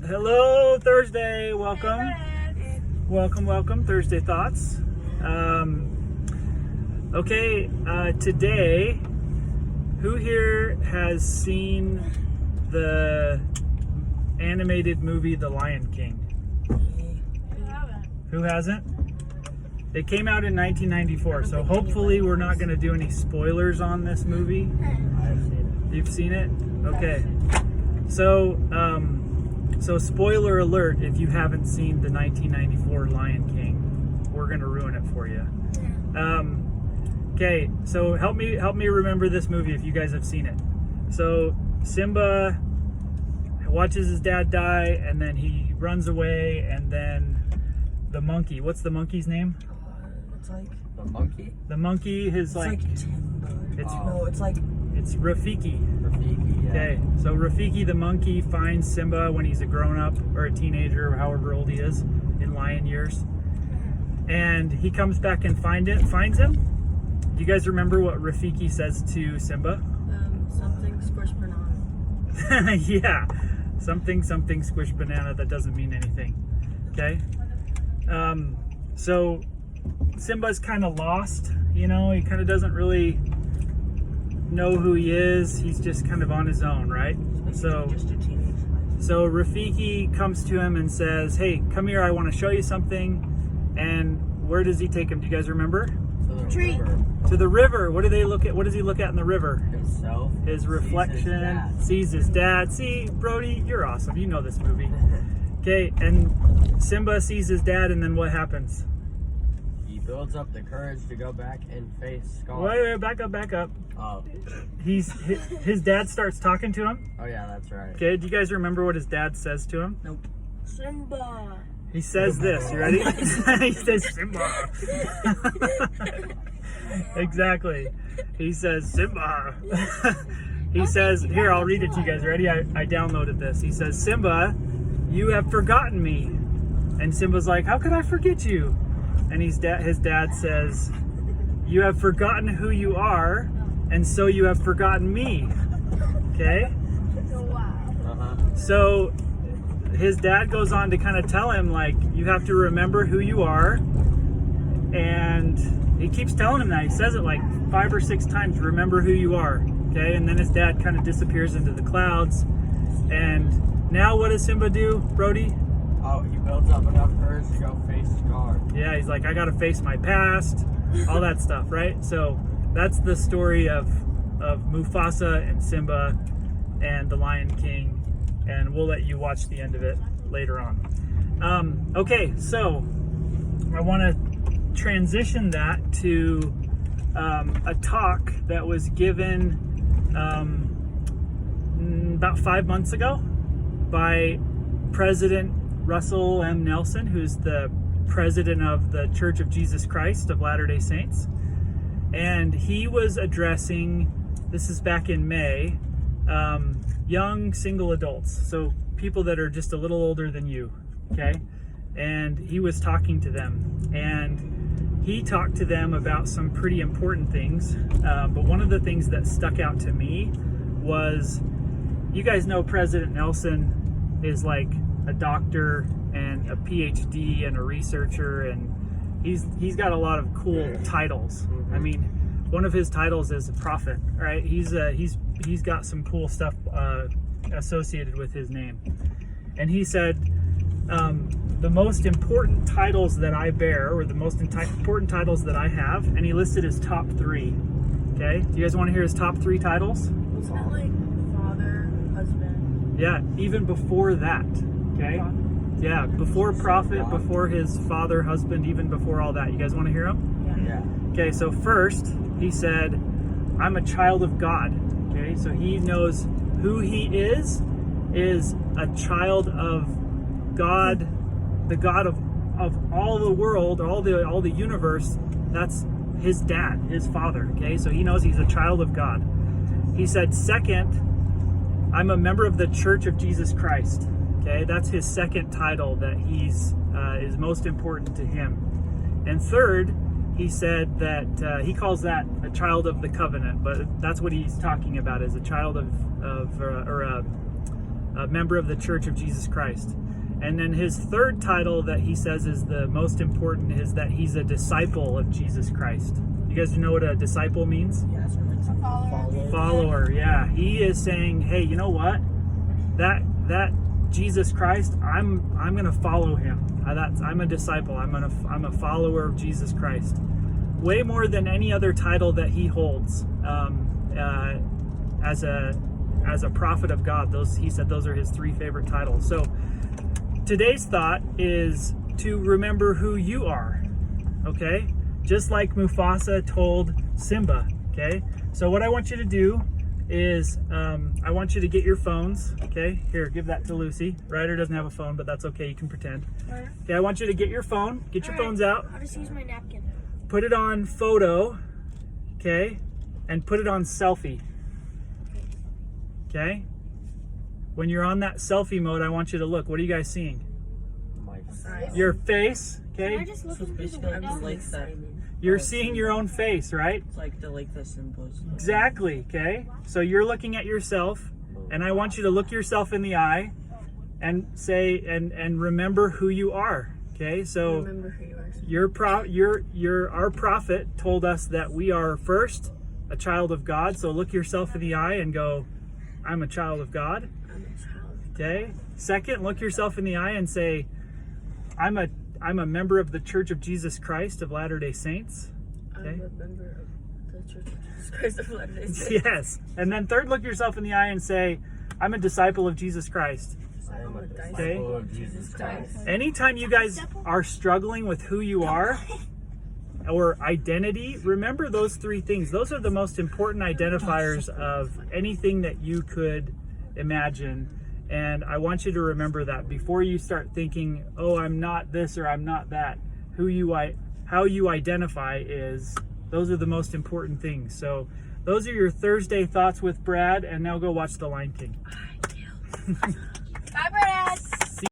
Hello, Thursday. Welcome. Welcome. Thursday Thoughts. Today, who here has seen the animated movie The Lion King? Who hasn't? It came out in 1994, so hopefully we're not going to do any spoilers on this movie. I've seen You've seen it? Okay. So spoiler alert, if you haven't seen the 1994 Lion King, we're going to ruin it for you. Okay, so help me remember this movie if you guys have seen it. So Simba watches his dad die, and then he runs away, and then the monkey, what's the monkey's name? It's like the monkey. The monkey is like Timber. It's it's Rafiki. Rafiki, yeah. Okay, so Rafiki the monkey finds Simba when he's a grown-up or a teenager or however old he is in lion years, and he comes back and finds him. Do you guys remember what Rafiki says to Simba? Something squish banana. Yeah, something squish banana that doesn't mean anything. Okay, so Simba's kind of lost, he kind of doesn't really know who he is. He's just kind of on his own, right? So Rafiki comes to him and says, hey, come here, I want to show you something. And where does he take him? Do you guys remember? Tree. To the river. What does he look at in the river? Himself. His reflection. Sees his dad. See, Brody, you're awesome. You know this movie. Okay, and Simba sees his dad, and then what happens? He builds up the courage to go back and face Scar. Wait, back up. Oh. His dad starts talking to him. Oh yeah, that's right. Okay, do you guys remember what his dad says to him? Nope. Simba. He says this. You ready? He says Simba. Exactly. He says Simba. He says, here, I'll read it to you guys. Ready? I downloaded this. He says, Simba, you have forgotten me. And Simba's like, how could I forget you? And his dad says, you have forgotten who you are, and so you have forgotten me. Okay? So his dad goes on to kind of tell him, like, you have to remember who you are. And he keeps telling him that. He says it like 5 or 6 times, remember who you are. Okay? And then his dad kind of disappears into the clouds. And now what does Simba do, Brody? Oh, he builds up enough courage to go face Scar. Yeah, he's like, I gotta face my past, all that stuff, right? So that's the story of Mufasa and Simba and the Lion King, and we'll let you watch the end of it later on. Okay, so I want to transition that to a talk that was given about 5 months ago by President Russell M. Nelson, who's the president of the Church of Jesus Christ of Latter-day Saints. And he was addressing, this is back in May, young single adults, so people that are just a little older than you, okay? And he was talking to them, and he talked to them about some pretty important things, but one of the things that stuck out to me was, you guys know President Nelson is like a doctor and a PhD and a researcher, and he's got a lot of cool titles. I mean, one of his titles is a prophet, right? He's got some cool stuff associated with his name. And he said, the most important titles that I bear, or the most important titles that I have, and he listed his top 3. Okay, do you guys want to hear his top 3 titles? It's not like father, husband. Yeah, even before that. Okay. Yeah, before prophet, before his father, husband, even before all that. You guys want to hear him? Yeah. Okay, so first he said, I'm a child of God. Okay, so he knows who he is a child of God, the God of all the world, all the universe. That's his dad, his father. Okay, so he knows he's a child of God. He said, second, I'm a member of the Church of Jesus Christ. Okay, that's his second title that is most important to him. And third, he said that he calls that a child of the covenant, but that's what he's talking about, as a child of a member of the Church of Jesus Christ. And then his third title that he says is the most important is that he's a disciple of Jesus Christ. You guys know what a disciple means? Yes, a follower. Follower, yeah. He is saying, hey, you know what? That Jesus Christ, I'm gonna follow him. I'm a disciple. I'm a follower of Jesus Christ. Way more than any other title that he holds as a prophet of God. He said those are his 3 favorite titles. So today's thought is to remember who you are. Okay, just like Mufasa told Simba. Okay, so what I want you to do is I want you to get your phones. Okay, here, give that to Lucy. Ryder doesn't have a phone, but that's okay, you can pretend. Okay, I want you to get your phone, get your phones out, I'll just use my napkin. put it on photo, okay, and put it on selfie. Okay, when you're on that selfie mode, I want you to look. What are you guys seeing? Your face. Can I Okay, just look So through the basically, window? I'm like that. you're seeing your own face, right? It's like the symbols. Exactly. Okay, so you're looking at yourself, and I want you to look yourself in the eye and say and remember who you are. Okay, so Remember who you are. our prophet told us that we are first a child of God. So look yourself in the eye and go, I'm a child of God. I'm a child. Okay. Second, look yourself in the eye and say, I'm a member of the Church of Jesus Christ of Latter-day Saints. I'm Okay. a member of the Church of Jesus Christ of Latter-day Saints. Yes. And then third, look yourself in the eye and say, I'm a disciple of Jesus Christ. I am a Okay. disciple of Jesus Christ. Anytime you guys are struggling with who you are or identity, remember those 3 things. Those are the most important identifiers of anything that you could imagine. And I want you to remember that before you start thinking, oh, I'm not this or I'm not that. How you identify is, those are the most important things. So those are your Thursday thoughts with Brad, and now go watch The Lion King. I do.